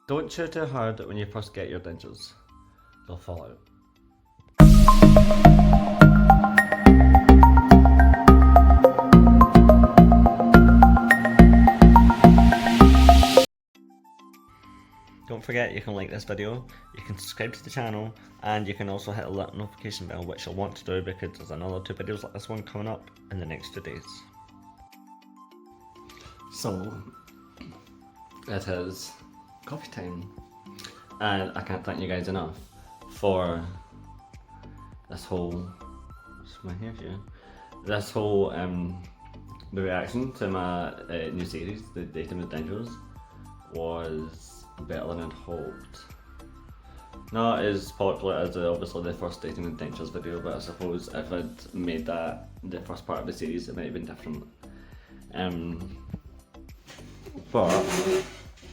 Don't chew too hard when you first get your dentures. They'll fall out. Don't forget you can like this video, you can subscribe to the channel, and you can also hit the little notification bell, which you'll want to do because there's another 2 videos like this one coming up in the next 2 days. So, it is coffee time, and I can't thank you guys enough for this whole, this whole the reaction to my new series, the Dating with Dentures, was better than I'd hoped. Not as popular as obviously the first Dating with Dentures video, but I suppose if I'd made that the first part of the series, it might have been different. But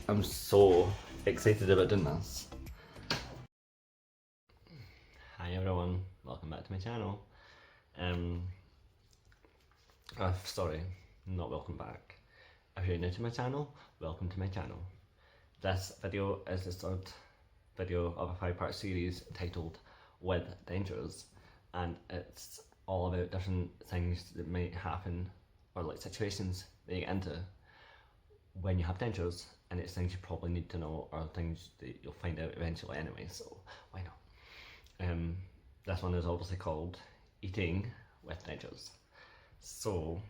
I'm so excited about doing this. Hi everyone, welcome back to my channel. Sorry, not welcome back. If you're new to my channel, welcome to my channel. This video is the third video of a 5-part series titled With Dentures, and it's all about different things that might happen, or like situations that you get into when you have dentures, and it's things you probably need to know, or things that you'll find out eventually anyway, so why not? This one is obviously called Eating with Dentures. So,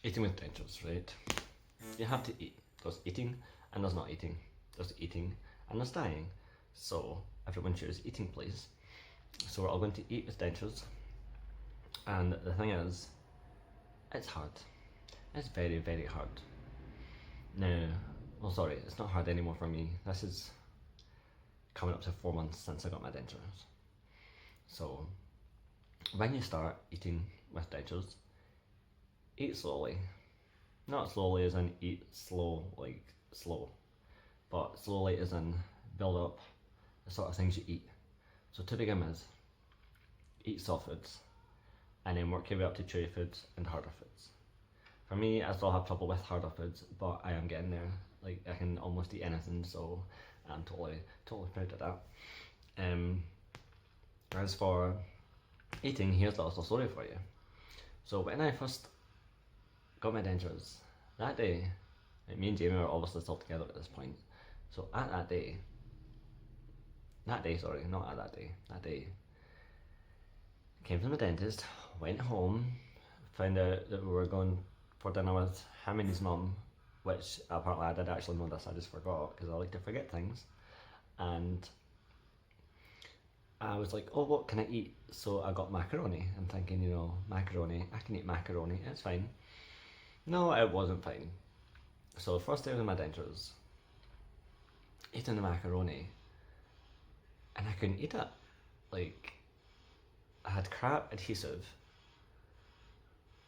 eating with dentures, right? You have to eat. There's eating and there's not eating. There's eating and there's dying. So, everyone choose eating, please. So we're all going to eat with dentures. And the thing is, it's hard. It's very, very hard. Now, well sorry, it's not hard anymore for me. This is coming up to 4 months since I got my dentures. So, when you start eating with dentures, eat slowly. Not slowly as in eat slow, like slow, but slowly as in build up the sort of things you eat. So to begin with, eat soft foods, and then work your way up to chewy foods and harder foods. For me, I still have trouble with harder foods, but I am getting there. Like, I can almost eat anything, so I'm totally proud of that. As for eating, here's the little story for you. So when I first got my dentures, that day, like, me and Jamie were obviously still together at this point. So at that day, came from the dentist, went home, found out that we were going for dinner with him and his mum, which apparently I did actually know this, I just forgot, because I like to forget things. And I was like, oh, what can I eat? So I got macaroni. I'm thinking, you know, macaroni, I can eat macaroni, it's fine. No, it wasn't fine. So first day with my dentures, eating the macaroni, and I couldn't eat it. Like, I had crap adhesive,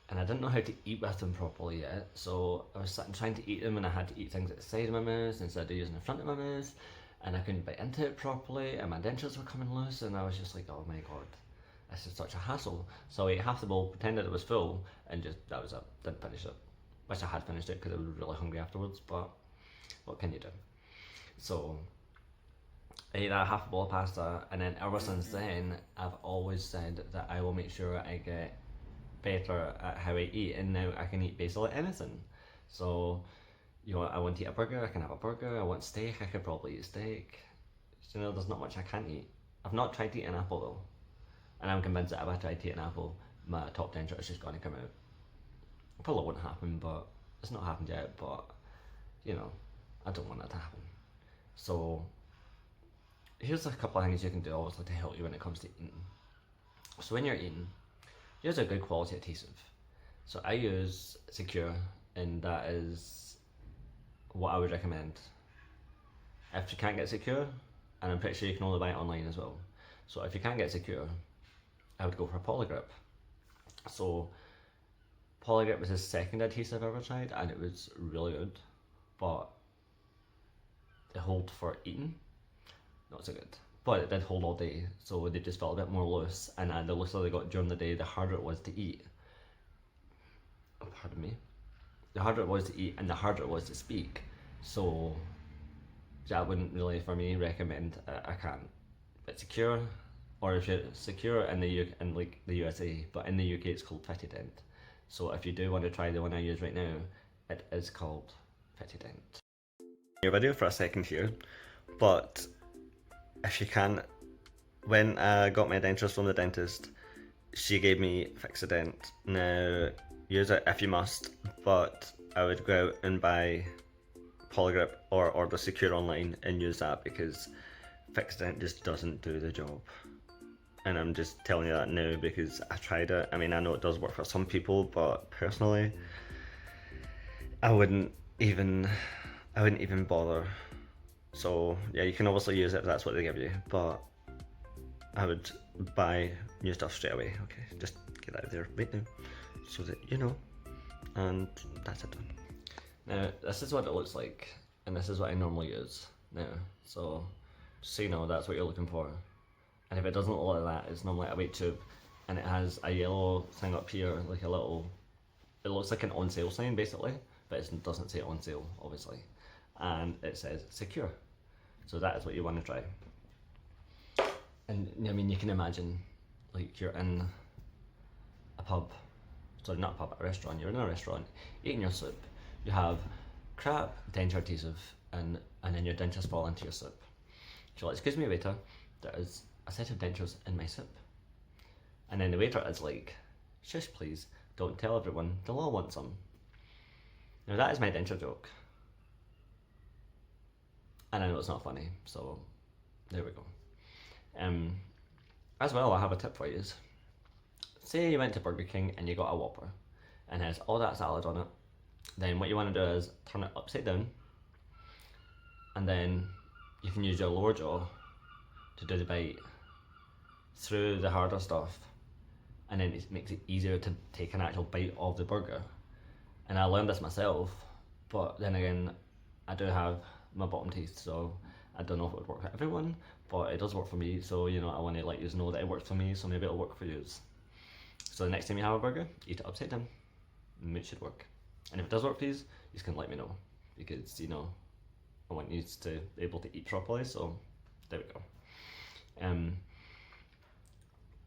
and I didn't know how to eat with them properly yet, so I was sitting trying to eat them, and I had to eat things at the side of my mouth instead of using the front of my mouth, and I couldn't bite into it properly, and my dentures were coming loose, and I was just like, oh my god, this is such a hassle. So I ate half the bowl, pretended it was full, and just, that was it, didn't finish it. Wish I had finished it because I was really hungry afterwards, but what can you do? So I ate that half a bowl of pasta, and then ever since then, I've always said that I will make sure I get better at how I eat, and now I can eat basically anything. So, you know, I want to eat a burger, I can have a burger. I want steak, I could probably eat steak. You know, there's not much I can't eat. I've not tried to eat an apple though, and I'm convinced that if I try to eat an apple, my top denture is just going to come out. It probably won't happen, but it's not happened yet, but, you know, I don't want that to happen. So, here's a couple of things you can do obviously to help you when it comes to eating. So when you're eating, use a good quality adhesive. So I use Secure, and that is what I would recommend. If you can't get Secure, and I'm pretty sure you can only buy it online as well. So if you can't get Secure, I would go for Polygrip. So Polygrip was the second adhesive I ever tried, and it was really good, but the hold for eating, not so good. But it did hold all day, so they just felt a bit more loose, and the looser they got during the day, the harder it was to eat. Pardon me. The harder it was to eat, and the harder it was to speak. So which I wouldn't really, for me, recommend. I can't. But secure, or if you're secure in in like the USA, but in the UK it's called Fitty Dent. So if you do want to try the one I use right now, it is called Fitty Dent. Your video for a second here, but if you can, when I got my dentures from the dentist, she gave me Fix-A-Dent. Now, use it if you must, but I would go out and buy Polygrip or order Secure online and use that, because Fix-A-Dent just doesn't do the job. And I'm just telling you that now because I tried it. I mean, I know it does work for some people, but personally, I wouldn't even bother. So yeah, you can obviously use it if that's what they give you, but I would buy new stuff straight away. Okay, just get that out there right now so that you know. And that's it done. Now this is what it looks like, and this is what I normally use now. So just so you know, that's what you're looking for. And if it doesn't look like that, it's normally a white tube, and it has a yellow thing up here, like a little, it looks like an on sale sign basically, but it doesn't say on sale obviously, and it says secure. So that is what you want to try. And I mean, you can imagine, like, you're in a pub, sorry, not a pub, a restaurant. You're in a restaurant eating your soup, you have crap denture adhesive, and then your dentures fall into your soup. You're like, excuse me waiter, there is a set of dentures in my soup. And then the waiter is like, shush please, don't tell everyone, they'll all want some. Now that is my denture joke. And I know it's not funny, so there we go. As well, I have a tip for you. Say you went to Burger King and you got a Whopper and it has all that salad on it. Then what you want to do is turn it upside down, and then you can use your lower jaw to do the bite through the harder stuff, and then it makes it easier to take an actual bite of the burger. And I learned this myself, but then again, I do have my bottom teeth, so I don't know if it would work for everyone, but it does work for me. So you know, I want to let you know that it works for me, so maybe it'll work for you. So the next time you have a burger, eat it upside down, and it should work. And if it does work for you, you can let me know, because you know, I want you to be able to eat properly. So there we go.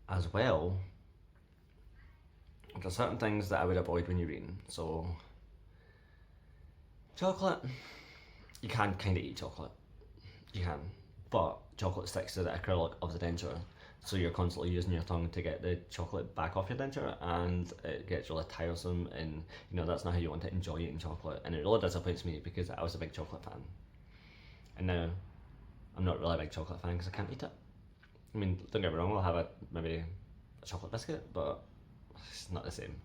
As well, there's certain things that I would avoid when you're eating. So chocolate, you can kind of eat chocolate, you can, but chocolate sticks to the acrylic of the denture, so you're constantly using your tongue to get the chocolate back off your denture, and it gets really tiresome, and you know, that's not how you want to enjoy eating chocolate. And it really disappoints me, because I was a big chocolate fan, and now I'm not really a big chocolate fan because I can't eat it. I mean, don't get me wrong, I'll have maybe a chocolate biscuit, but it's not the same.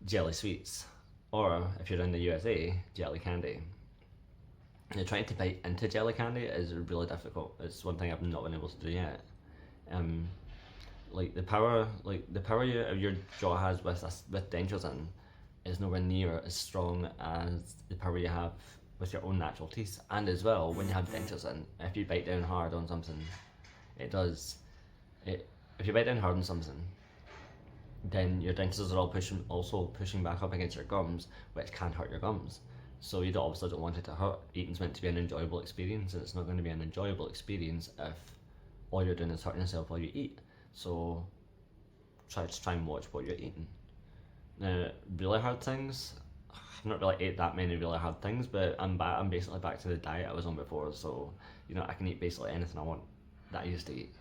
Jelly sweets, or if you're in the USA, jelly candy. And trying to bite into jelly candy is really difficult. It's one thing I've not been able to do yet. Like the power your jaw has with dentures in is nowhere near as strong as the power you have with your own natural teeth. And as well, when you have dentures in, if you bite down hard on something, if you bite down hard on something, then your dentures are also pushing back up against your gums, which can hurt your gums. So you obviously don't want it to hurt. Eating's meant to be an enjoyable experience, and it's not going to be an enjoyable experience if all you're doing is hurting yourself while you eat. So try and watch what you're eating. Now, really hard things, I've not really ate that many really hard things, but I'm basically back to the diet I was on before, so you know, I can eat basically anything I want that I used to eat.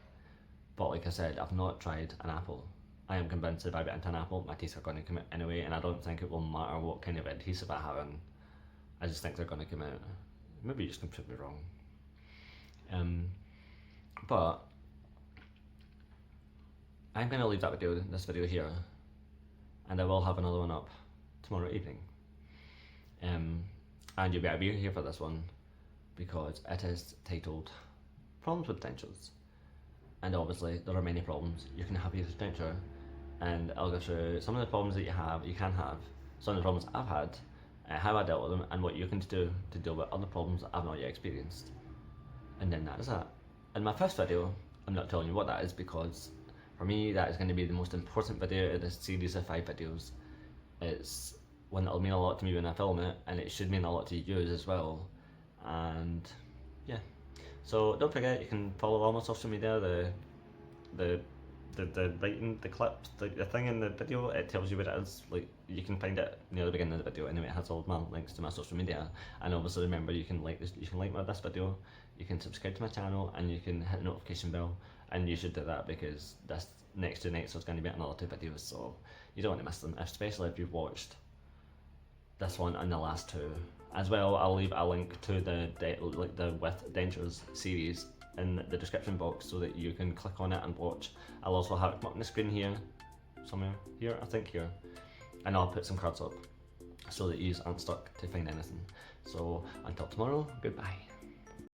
But like I said, I've not tried an apple. I am convinced if I bite into an apple, my teeth are going to come out anyway, and I don't think it will matter what kind of adhesive I have in. I just think they're going to come out. Maybe you just can prove me wrong. But I'm going to leave this video here, and I will have another one up tomorrow evening. And you better be here for this one, because it is titled Problems with Dentures. And obviously there are many problems you can have with your denture, and I'll go through some of the problems that you can have, some of the problems I've had, how I dealt with them, and what you can do to deal with other problems that I've not yet experienced. And then that is that. In my first video, I'm not telling you what that is, because for me that is going to be the most important video in this series of 5 videos. It's one that will mean a lot to me when I film it, and it should mean a lot to you as well. and yeah. So don't forget, you can follow all my social media. The writing, the clips, the thing in the video, it tells you what it is. Like, you can find it near the beginning of the video anyway. It has all my links to my social media, and obviously remember, you can like this, you can like this video, you can subscribe to my channel, and you can hit the notification bell. And you should do that, because this next 2 nights there's going to be another 2 videos, so you don't want to miss them, especially if you've watched this one and the last 2 as well. I'll leave a link to the with Dentures series in the description box, so that you can click on it and watch. I'll also have it come up on the screen here, somewhere here, I think here, and I'll put some cards up so that you aren't stuck to find anything. So until tomorrow, goodbye.